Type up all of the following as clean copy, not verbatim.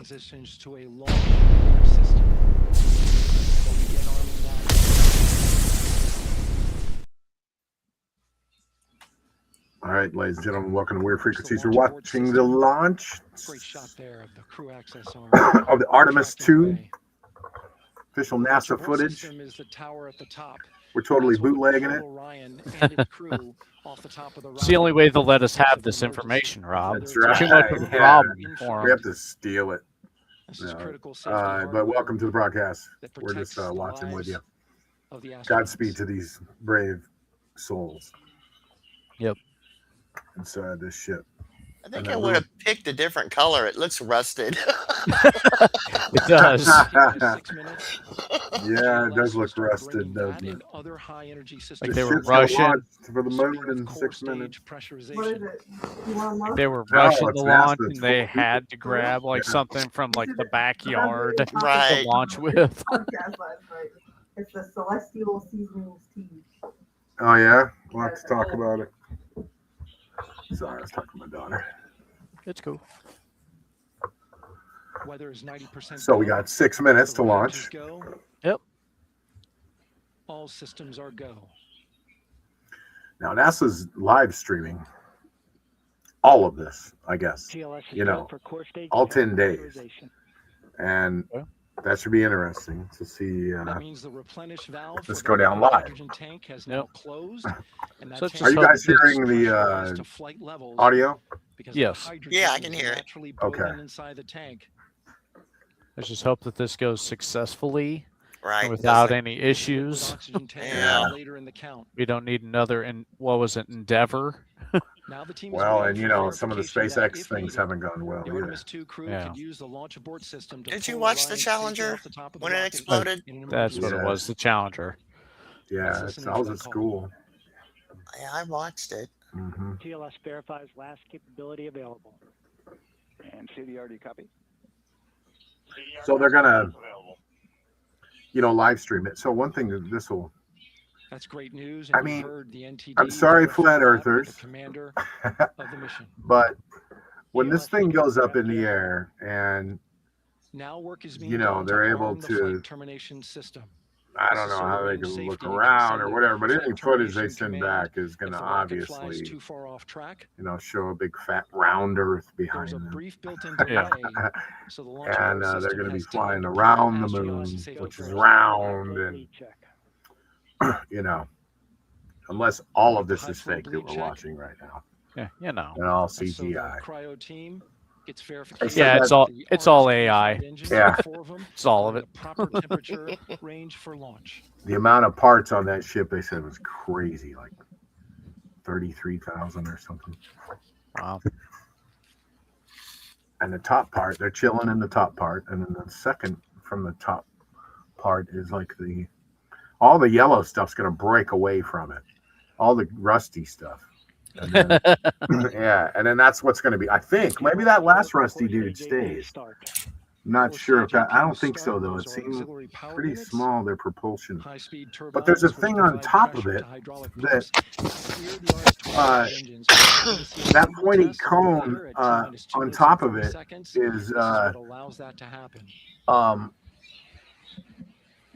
transitions to a launch system. We'll begin arming that. All right, ladies and gentlemen, welcome to Weird Frequencies. We're watching the launch Great shot there of the crew access arm. of the Artemis 2 official NASA footage. Is the tower at the top. We're totally bootlegging it. It's the only way they'll let us have this information, Rob. That's right. Too much of a problem for We have them. to steal it. But welcome to the broadcast. We're just watching with you. Godspeed to these brave souls. Yep. Inside this ship. I think I would have picked a different color. It looks rusted. It does. Yeah, it does look rusted, doesn't it? Like they were rushing for the moon in 6 minutes. Like they were rushing the launch, and they had to grab like something from like the backyard Right. to launch with. It's the Celestial Seasonings tea. Oh yeah, we'll have to talk about it. Sorry, I was talking to my daughter. It's cool. Weather is 90%. So we got 6 minutes to launch. Yep. All systems are go. Now NASA's live streaming all of this, I guess. You know, all 10 days, and that should be interesting to see. That means the replenish valve. Let's go down live. Hydrogen tank has now closed. And So that it's Are you just guys hearing the audio? Yeah, I can hear it. Okay. Inside the tank. Let's just hope that this goes successfully Right. without any issues. Yeah. Later in the count. We don't need another, what was it, Endeavor? Now the team is Well, waiting and you for know, some of the verification that SpaceX if things needed, haven't gone well the either. Artemis 2 crew Yeah. could use the launch abort system to Did you pull watch Orion the safely Challenger off the top of the when it rocket exploded? in an That's what it Yeah. was, the Challenger. Yeah, I was at school. Yeah, I watched it. Hmm. TLS verifies last capability available. And CDR, copy? So they're gonna, you know, live stream it. So one thing that this will. That's great news. I and you mean, heard the NTD I'm sorry, verify flat that with earthers. the commander of the mission. But when this thing goes up in the air and Now work is being you know done they're to able arm the to, flight termination system. I don't know how they can look around or whatever, but any footage they send back is going to obviously, too far off track, you know, show a big fat round Earth behind there's a them. brief built-in delay. Yeah. So the launch And abort they're system going to be has flying time to around prepare the moon, astronauts to safely which is first. round, and you know, unless all of this is fake that we're watching right now, Yeah, you know. and all And so the CGI. cryo team gets said verification. Yeah, that- it's all AI. Yeah. It's all of it. Proper temperature range for launch. The amount of parts on that ship they said was crazy, like 33,000 or something. Wow. And the top part, they're chilling in the top part, and then the second from the top part is like all the yellow stuff's going to break away from it, all the rusty stuff. And then, yeah, and then that's what's going to be. I think maybe that last rusty dude stays. Not sure if that. I don't think so though. It seemed pretty small, their propulsion. But there's a thing on top of it that that pointy cone on top of it is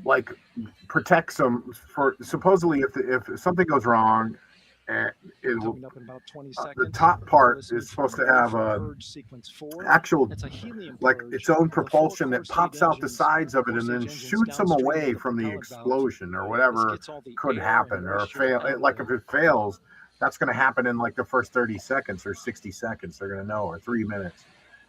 like protects them for supposedly if something goes wrong, and it will, the top part is supposed to have a actual like its own propulsion that pops out the sides of it and then shoots them away from the explosion or whatever could happen or fail. Like if it fails, that's going to happen in like the first 30 seconds or 60 seconds. They're going to know, or 3 minutes,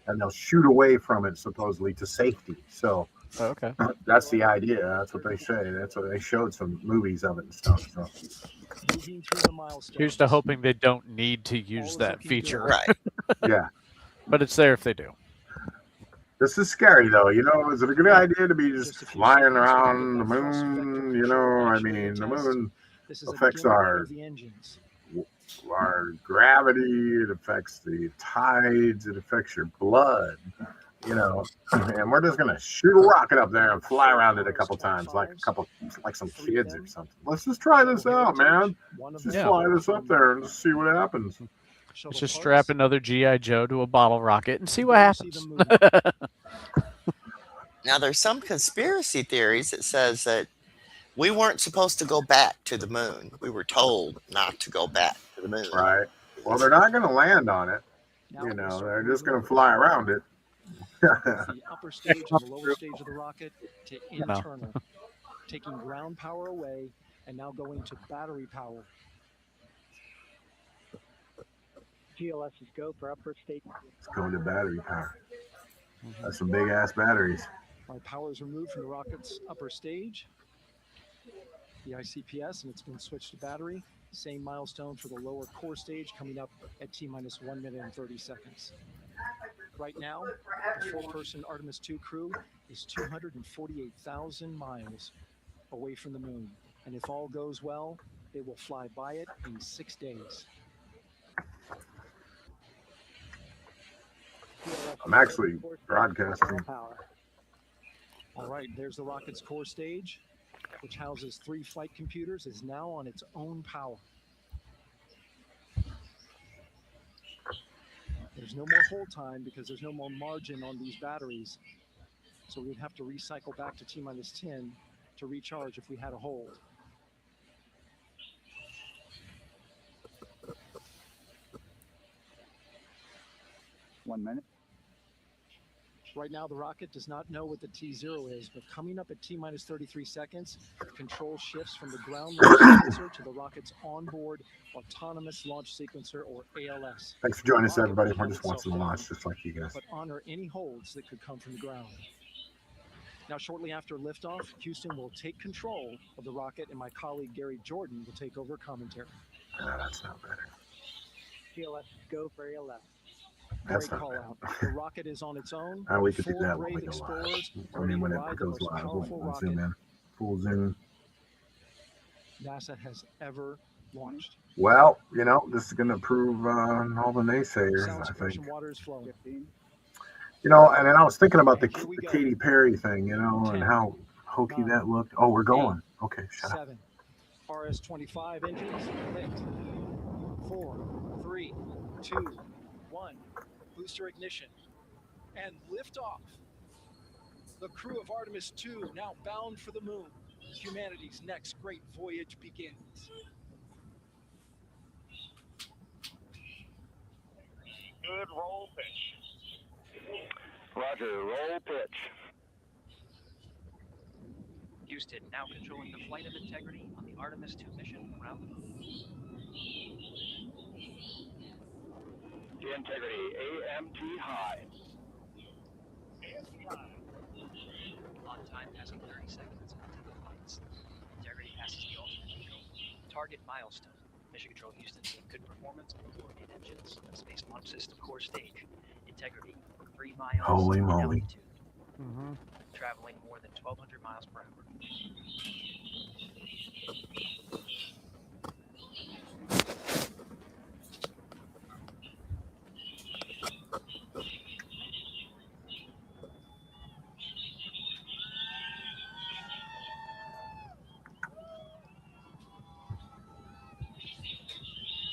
and they'll shoot away from it supposedly to safety. So Okay. that's the idea. That's what they say. That's what they showed some movies of it and stuff. So Here's to hoping they don't need to use that feature. Right. yeah, But it's there if they do. this is scary though. You know, is it a good idea to be just flying around the moon? You know, I mean, the moon affects our gravity. It affects the tides. It affects your blood. You know, and we're just gonna shoot a rocket up there and fly around it a couple times, like some kids or something. Let's just try this out, man. Let's just fly this up there and just see what happens. Let's just strap another G.I. Joe to a bottle rocket and see what happens. Now, there's some conspiracy theories that says that we weren't supposed to go back to the moon. We were told not to go back to the moon. Right. Well, they're not going to land on it. Now You we'll know, start they're moving just going over to fly the around it. the upper stage and the lower stage of the rocket to No. internal, taking ground power away and now going to battery power. GLS is go for upper stage. It's going to battery power. That's some big ass batteries. Our power is removed from the rocket's upper stage, the ICPS, and it's been switched to battery. Same milestone for the lower core stage coming up at T-minus 1 minute and 30 seconds. Right now, the four-person Artemis 2 crew is 248,000 miles away from the moon. And if all goes well, they will fly by it in 6 days. I'm actually broadcasting. All right, there's the rocket's core stage, which houses 3 flight computers, is now on its own power. There's no more hold time because there's no more margin on these batteries. So we'd have to recycle back to T-minus 10 to recharge if we had a hold. One minute. Right now, the rocket does not know what the T0 is, but coming up at T-minus 33 seconds, control shifts from the ground launch sequencer to the rocket's onboard autonomous launch sequencer, or ALS. Thanks for joining us, everybody. We're just watching the launch, just like you guys. But honor any holds that could come from the ground. Now, shortly after liftoff, Houston will take control of the rocket, and my colleague Gary Jordan will take over commentary. That's not better. GLS go for ALS. That's Great not call bad. out. The rocket is on its own. We could do 4 that when brave we go live. explorers I mean, when ready to it ride goes the most live, powerful we'll rocket zoom in. Full zoom. NASA has ever launched. Well, you know, this is going to prove all the naysayers, Sound I suppression think. water is flowing. You know, and then I was thinking about the Here we go. Katy Perry thing, you know, 10, and how hokey 9, that looked. Oh, we're going. Okay, shut up. 7. RS-25 engines lit. 4, 3, 2, 1. Booster ignition. And liftoff. The crew of Artemis 2 now bound for the moon. Humanity's next great voyage begins. Good roll pitch. Roger, roll pitch. Houston now controlling the flight of integrity on the Artemis 2 mission around the moon. Integrity, AMT high. On time passing 30 seconds into the flights. Integrity passes the alternate control. Target milestone. Mission Control Houston seeing good performance on the main engines of Space Launch System core stage. Integrity 3 miles Holy in moly. altitude. Traveling more than 1,200 miles per hour.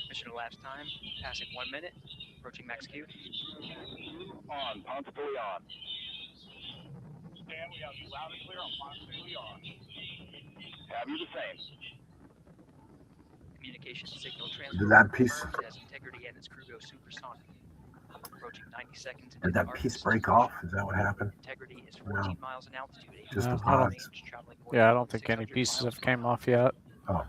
Mission elapsed time, passing 1 minute, approaching max Q. On, Ponce fully on. Stan, we have you loud and clear on Ponce fully on. Have you the same? Communication signal transfer Did that piece, confirmed as Integrity and its crew go supersonic. Approaching 90 seconds into did that the piece Artemis break 2 off? mission. Is that what happened? Integrity is 14 miles in altitude. Just No, the I don't- pods. Traveling more Yeah, I than don't think any 600 pieces miles have per came hour. off yet. Oh.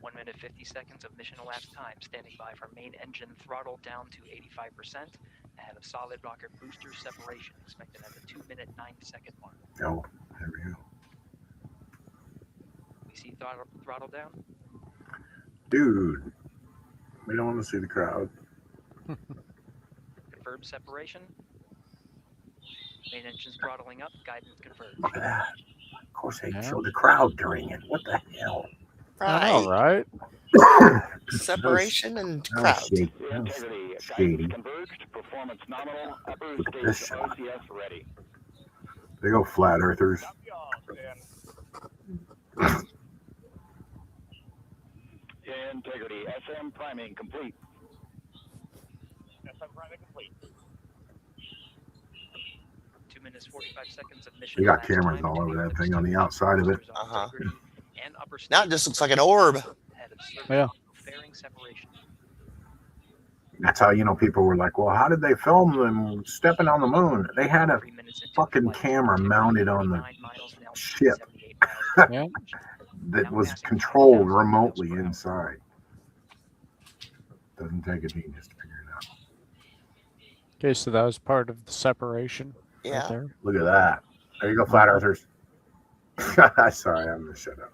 One minute 50 seconds of mission elapsed time, standing by for main engine throttle down to 85%, ahead of solid rocket booster separation, expected at the 2 minute 9 second mark. Oh, there we go. We see throttle down. Dude, we don't want to see the crowd. Confirmed separation. Main engine's throttling up, guidance confirmed. Look at that. Of course, they Yeah. showed the crowd during it. What the hell? I know, Right. right? Separation and That was crowd. shady. That was Integrity, shady. guidance converged, performance nominal, upper Look at this stage shot. RCS ready. They go flat earthers. Integrity. SM priming complete. SM priming complete. 2 minutes 45 seconds of mission. We got elapsed cameras time all to over the that thing open on the stage. outside of it. Boosters on Uh-huh. integrity and upper Now it stage. just looks like an orb. Ahead of service Yeah. fairing separation. That's how you know people were like, well, how did they film them stepping on the moon? They had a 3 minutes into fucking the flight. camera Integrity, mounted on the 89 miles an hour, ship 78 miles Yeah. that now was passing controlled 5,000 remotely miles per hour. inside. Doesn't take a genius to figure it out. Okay, so that was part of the separation Yeah. right there. Look at that. There you go, flat earthers. Sorry, I'm gonna shut up.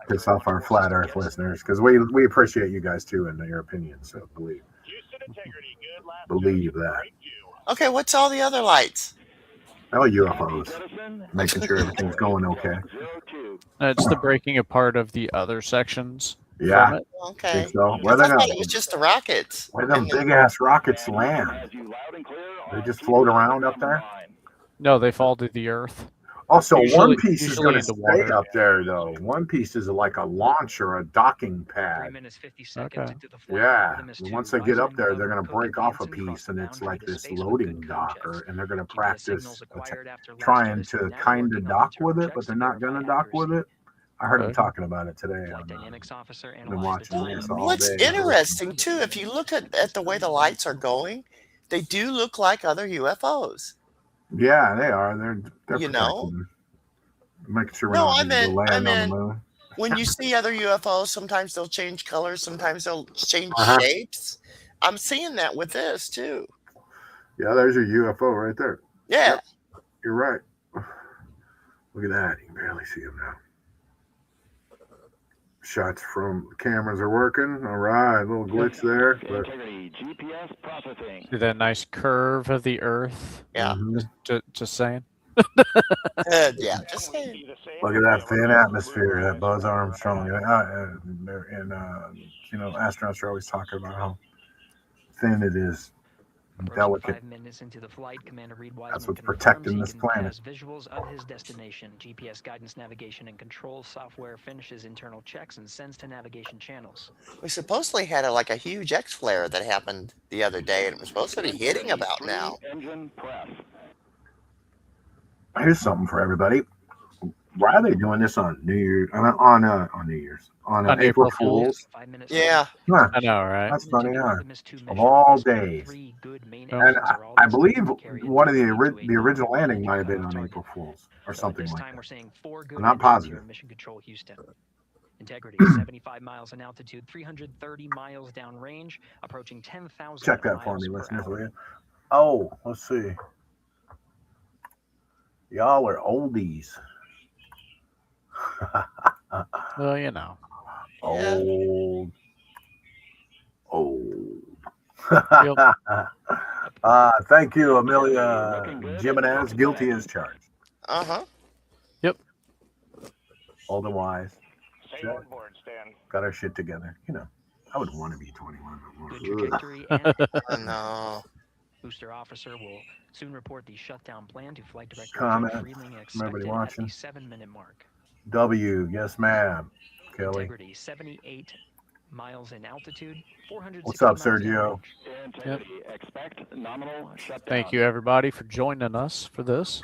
Piss off our flat earth listeners because we appreciate you guys too and your opinions. So believe that. Okay, what's all the other lights? Oh, UFOs. Making sure everything's going okay. It's the breaking apart of the other sections. Yeah. From it. Okay. Think so. I Where they thought gonna? it was just the rockets. Where them big ass rockets land? They just float around up there. No, they fall to the earth. Also, Usually- One Piece is usually going to in the stay water. up there, though. One Piece is like a launch or a docking 3 pad. minutes 50 seconds Okay. into the flight. Yeah. Artemis And 2 once they get rising up there, above they're going to break off a Hansen crossed piece, the and it's boundary like to this space with loading good code dock, checks. and they're going to GPS practice signals acquired after last trying visit, to now kind of working on dock internal with it, checks but they're to not going to verify dock with accuracy. it. I heard them Okay. talking about it today. Flight On, dynamics officer been analyzed the watching time. this all What's day. interesting too, if you look at the way the lights are going, they do look like other UFOs. Yeah, they are. They're You know? protecting. Making sure we're No, not I going to meant- land I on the meant- moon. When you see other UFOs, sometimes they'll change colors, sometimes they'll change Uh-huh. shapes. I'm seeing that with this too. Yeah, there's your UFO right there. Yeah. Yep. You're right. Look at that. You can barely see him now. Shots from cameras are working. All right, a little glitch there. But Integrity. GPS processing. See that nice curve of the earth? Yeah. Mhm. Just saying. Yeah. Just saying. Look at that thin atmosphere that Buzz Armstrong and astronauts are always talking about how thin it is, Approaching delicate. 5 minutes into the flight, Commander Reed That's Wiseman what's confirms protecting he this can planet. has visuals of his destination. GPS guidance, navigation, and control software finishes internal checks and sends to navigation channels. We supposedly had a huge X flare that happened the other day, and it was supposed to be hitting about now. Engine press. Here's something for everybody. Why are they doing this on New Year's? On New Year's? On On April April Fools? Fools? 5 minutes. Yeah. Huh. I know, right? That's funny, huh? Artemis 2 mission. all These days. 3 good main And engines And are all I designed believe to carry one of the integrity to a original landing non-landing might have been on target. April Fools or So something this like time that. we're seeing 4 good I'm not engines here positive. in Mission Control Houston. Integrity, 75 miles in altitude, 330 miles downrange, approaching 10,000 Check that for miles me, per listeners, hour. will you? Oh, let's see. Y'all are oldies. Well, you know. Old. Thank you, Amelia Jimenez, guilty as charged. Uh-huh. Old and wise. Stay on board, Stan. Got our shit together. You know, I would want to be 21. Good But trajectory and Oh, no. booster officer will soon report the shutdown plan to Flight Director Comment. Jim Freeling, Everybody expected at watching? the 7-minute mark. W, yes, ma'am. Kelly. Integrity, 78 miles in altitude, 460 What's up, miles Sergio? downrange. Integrity. Expect nominal shutdown. Thank you, everybody, for joining us for this.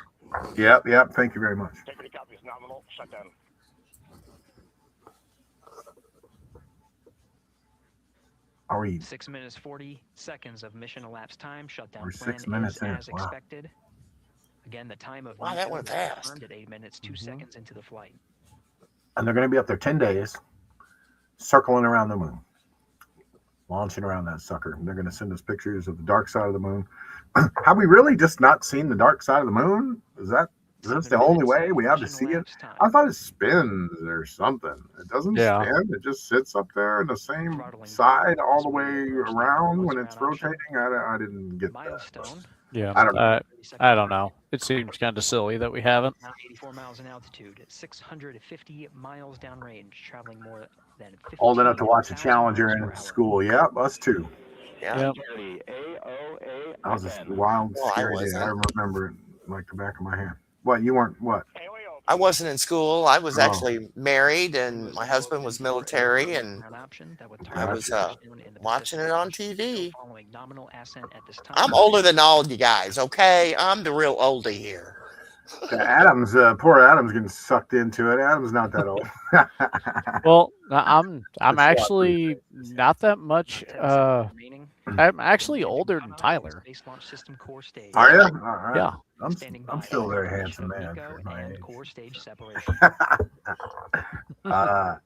Yep. Thank you very much. Integrity copies nominal shutdown. Are we? 6 minutes 40 seconds of mission elapsed time. Shutdown We're plan 6 minutes is in. as Wow. expected. Again, the time of Wow, that went return fast. confirmed at 8 minutes 2 Mm-hmm. seconds into the flight. And they're going to be up there 10 days, circling around the moon, launching around that sucker. They're going to send us pictures of the dark side of the moon. Have we really just not seen the dark side of the moon? Is this the only way we have to see it? I thought it spins or something. It doesn't Yeah. spin. It just sits up there in the same Throttling side down all as the we way approach the around close when it's around option. rotating. I didn't get that. Milestone. Yeah. I don't know. 30 seconds I don't know. It seems kind of silly that we haven't. Now 84 miles in altitude, 650 miles downrange, traveling more than 15,000 Old enough to watch a Challenger miles per in hour. school. Yep, us too. Yeah. Yep. Integrity. AOA. That was a wild, Well, I scary day. wasn't. I remember it. like the back of my hand. What, you weren't, what? I wasn't in school. I was Oh. actually married, and my husband was military, and I was watching it on TV. I'm older than all of you guys, okay? I'm the real oldie here. Adam's, poor Adam's getting sucked into it. Adam's not that old. Well, I'm actually not that much. I'm actually older than Tyler. Are you? All right. Yeah. I'm still a very handsome man for my age. I'm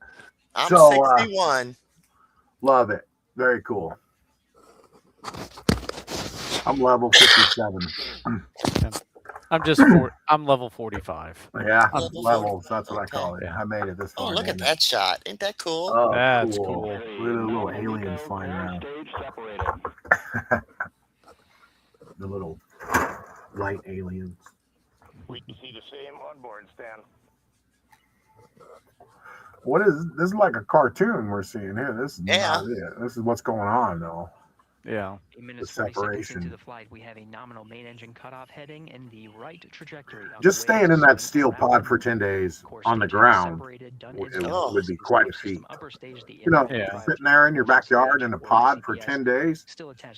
So, 61. Love it. Very cool. I'm level 57. I'm level 45. Yeah, Level levels. 45, That's what I okay. call it. Yeah. I made it this far. Oh, look at that shot. Ain't that cool? Oh, That's cool. cool. Look at the little aliens flying around. The little light aliens. We see the same onboard, Stan. What is this? Is like a cartoon we're seeing here. This is Yeah. not it. This is what's going on, though. Yeah. Minutes, The 40 seconds separation. into the flight, we have a nominal main engine cutoff heading in the right trajectory. Just staying in that steel pod for 10 days on the ground would be quite a feat. You know, Yeah. sitting there in your backyard in a pod for 10 days.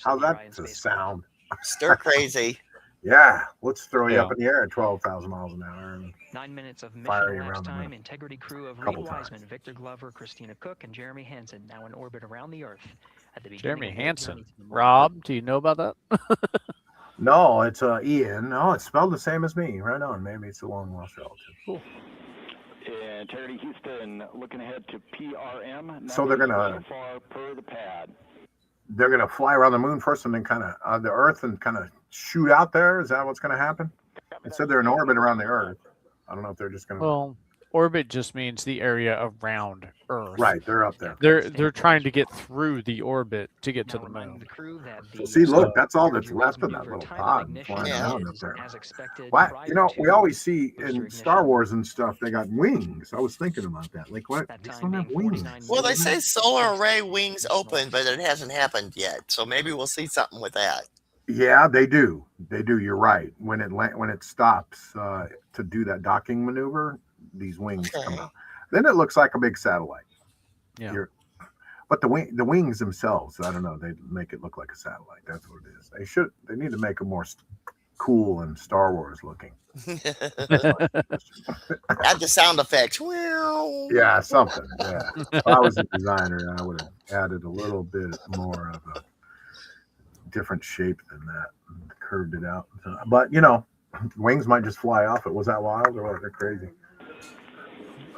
How's that to sound? Stir crazy. Yeah, let's throw you Yeah. up in the air at 12,000 miles an hour. And 9 minutes of fire mission you elapsed around the time. moon. Integrity crew of Reed Couple times. Wiseman, Victor Glover, Christina Cook, and Jeremy Hansen now in orbit around the Earth. At the beginning Jeremy of their Hansen. journey to the moon. Rob, do you know about that? no, it's Ian. No, it's spelled the same as me. Right on. Maybe it's a long lost relative. Cool. Integrity Houston, looking ahead to PRM. So they're gonna- So far per the pad. They're going to fly around the moon first and then kind of the Earth and kind of shoot out there. Is that what's going to happen? It said they're in orbit around the Earth. I don't know if they're just going to. Well, orbit just means the area around Earth. Right, they're up there. They're trying to get through the orbit to get to the moon. So see, look, that's all that's left of that little pod flying Yeah. around up there. Why? You know, we always see in Star Wars and stuff they got wings. I was thinking about that. Like, what? They don't have wings. Well, they say solar array wings open, but it hasn't happened yet. So maybe we'll see something with that. Yeah, they do. They do. You're right. When it stops to do that docking maneuver, these wings come out. Then it looks like a big satellite. Yeah. But the wings themselves, I don't know. They make it look like a satellite. That's what it is. They need to make them more cool and Star Wars looking. Add the sound effects. Yeah, something. Yeah. If I was a designer, I would have added a little bit more of a different shape than that, and curved it out. But you know, wings might just fly off it. Was that wild or what? They're crazy.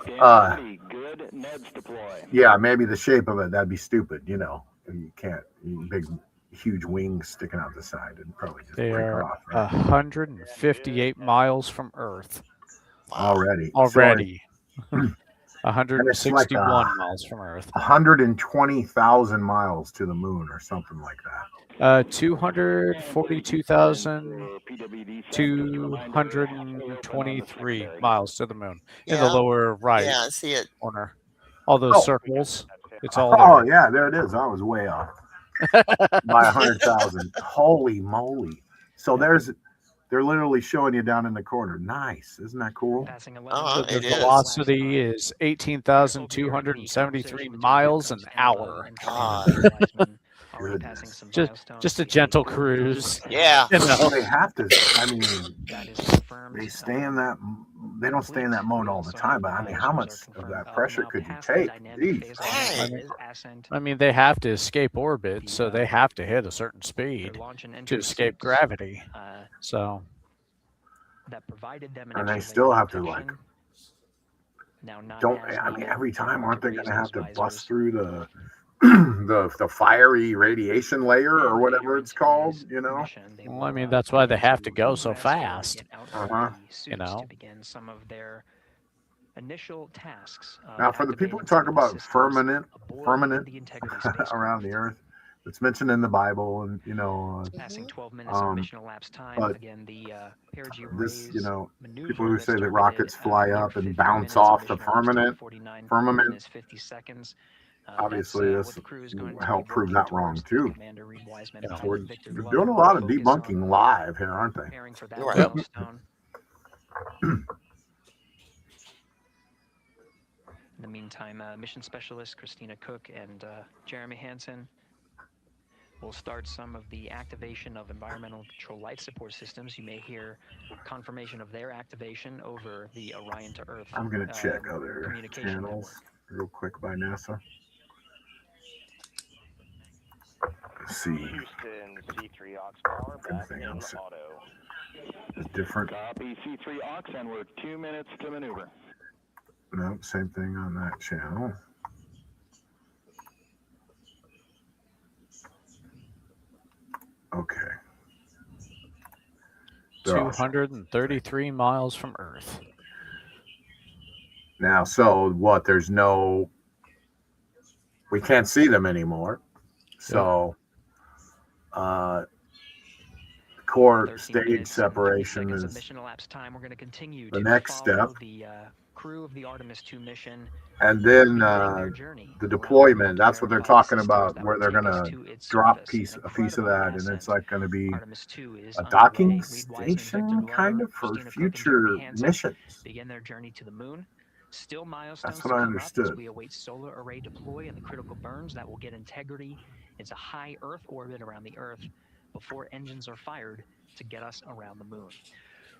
Good Neds deploy. Yeah, maybe the shape of it, that'd be stupid, you know. You can't, big, huge wings sticking out the side and probably just They break are off. Right? 158 miles from Earth. Already. 161 miles from Earth. 120,000 miles to the moon or something like that. 242,223 miles to the moon in the Yeah. lower right Yeah, I see it. corner. All those circles. It's all Oh, there. yeah, there it is. I was way off by 100,000. Holy moly. So they're literally showing you down in the corner. Nice. Isn't that cool? The It is. velocity is 18,273 miles an hour. Goodness. Just a gentle cruise. Yeah. You know? They have to, I mean, they stay in that, they don't stay in that mode all the time, but I mean, how much of that pressure could you take? Jeez. I mean, they have to escape orbit, so they have to hit a certain speed to escape gravity. So, And they still have to, like, I mean, every time, aren't they going to have to bust through the fiery radiation layer or whatever it's called, you know? well, I mean, that's why they have to go so fast. You know? to begin some of their initial tasks. Now, for the people who talk about firmament around the Earth, it's mentioned in the Bible, and you know, passing 12 minutes of mission elapsed time. but Again, the perigee this, you rays know, maneuver people who that's say that targeted, rockets fly near up and 50 bounce minutes of off the mission elapsed time, firmament, 49 firmament. minutes, 50 seconds. obviously this will help prove that wrong too. Commander Reed Wiseman, Yeah. We're doing a lot of debunking live here, aren't they? preparing for that Right. milestone. In the meantime, mission specialist Christina Cook and Jeremy Hansen will start some of the activation of environmental control life support systems. You may hear confirmation of their activation over the Orion to Earth. I'm going to check other communication channels real quick by NASA. Let's see. Houston, C3 aux power, back Everything in else auto. is different. Copy C3 aux, and we're 2 minutes to maneuver. No, same thing on that channel. Okay. They're awesome. 233 miles from Earth. Now, so what? There's no. We can't see them anymore. So, core stage separation is the next step. The crew of the Artemis 2 mission. And then the deployment, that's what they're talking about, where they're going to drop a piece of that, and it's like going to be a docking station kind of for future missions. Begin their journey to the moon. Still milestones. That's what I understood. As we await solar array deploy and the critical burns that will get integrity into high Earth orbit around the Earth before engines are fired to get us around the moon.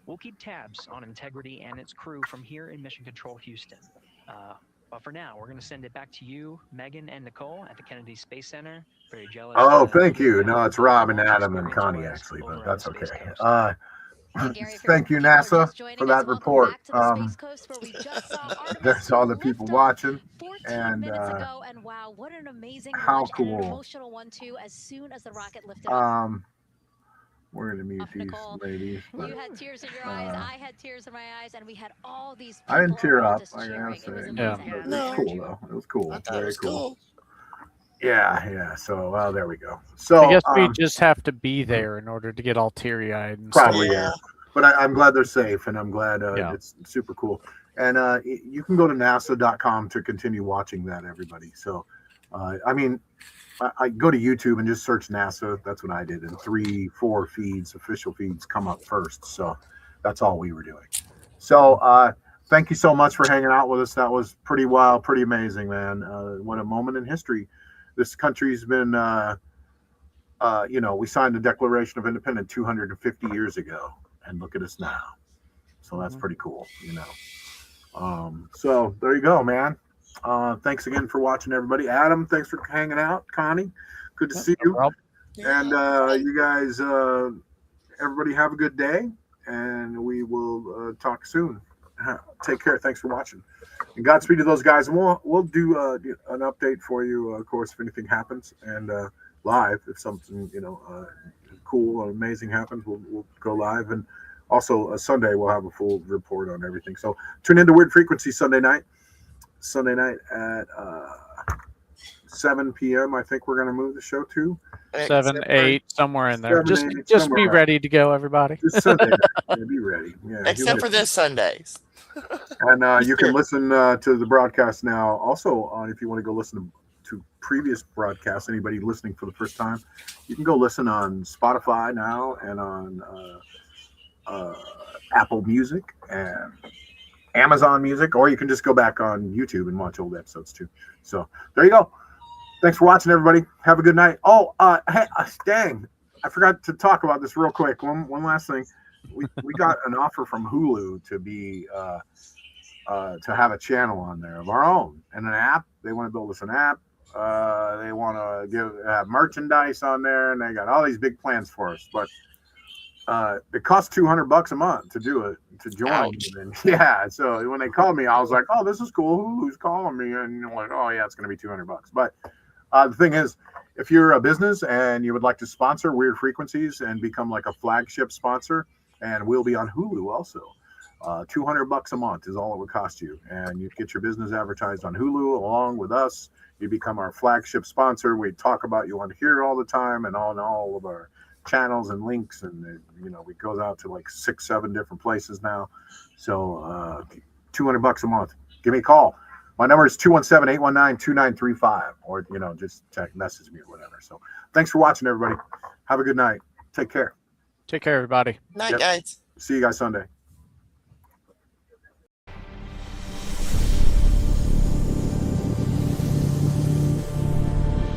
We'll keep tabs on Integrity and its crew from here in Mission Control Houston. But for now, we're going to send it back to you, Megan and Nicole at the Kennedy Space Center. Very jealous. Oh, thank you. No, it's Rob and Adam and Connie, actually, but that's okay. Thank you, NASA, for that report. There's all the people watching. And wow, what an amazing how cool. and an emotional one, too, as soon as the rocket lifted we're going to mute these ladies. But, you had tears in your eyes. I had tears in my eyes, and we had all these people. I didn't tear up. I gotta say. Yeah. It was cool, though. It was cool. I thought Very it was cool. Yeah. So, well, there we go. So I guess we just have to be there in order to get all teary-eyed. And probably, stuff. yeah. But I'm glad they're safe, and I'm glad it's super cool. And you can go to NASA.com to continue watching that, everybody. So, I mean, I go to YouTube and just search NASA. That's what I did. And 3-4 feeds, official feeds, come up first. So that's all we were doing. So thank you so much for hanging out with us. That was pretty wild, pretty amazing, man. What a moment in history. This country's been, we signed the Declaration of Independence 250 years ago. And look at us now. So that's pretty cool, So there you go, man. Thanks again for watching, everybody. Adam, thanks for hanging out. Connie, good to see you. And you guys, everybody have a good day, and we will talk soon. Take care. Thanks for watching. And Godspeed to those guys. And we'll do an update for you, of course, if anything happens, and live if something cool or amazing happens. We'll go live, and also Sunday we'll have a full report on everything. So tune into Weird Frequency Sunday night at 7 p.m. I think we're going to move the show to 7, 8, somewhere in there. 7, 8, just be ready to go, everybody. Just Sunday night. Yeah, be ready. Yeah, except for this Sundays. And you can listen to the broadcast now. Also, if you want to go listen to previous broadcasts, anybody listening for the first time, you can go listen on Spotify now and on Apple Music and Amazon Music, or you can just go back on YouTube and watch old episodes too. So there you go. Thanks for watching, everybody. Have a good night. Oh, hey, dang, I forgot to talk about this real quick. One last thing. We got an offer from Hulu to be to have a channel on there of our own and an app. They want to build us an app. They want to have merchandise on there, and they got all these big plans for us. But it costs $200 a month to do it, to join. And yeah, so when they called me, I was like, "Oh, this is cool. Hulu's calling me," and I'm like, "Oh yeah, it's going to be $200." But the thing is, if you're a business and you would like to sponsor Weird Frequencies and become like a flagship sponsor, and we'll be on Hulu also. $200 a month is all it would cost you, and you get your business advertised on Hulu along with us. You become our flagship sponsor. We talk about you on here all the time and on all of our channels and links, and it goes out to like 6-7 different places now. So $200 a month. Give me a call. My number is 217-819-2935, or, just message me or whatever. So thanks for watching, everybody. Have a good night. Take care. Take care, everybody. Night, guys. See you guys Sunday.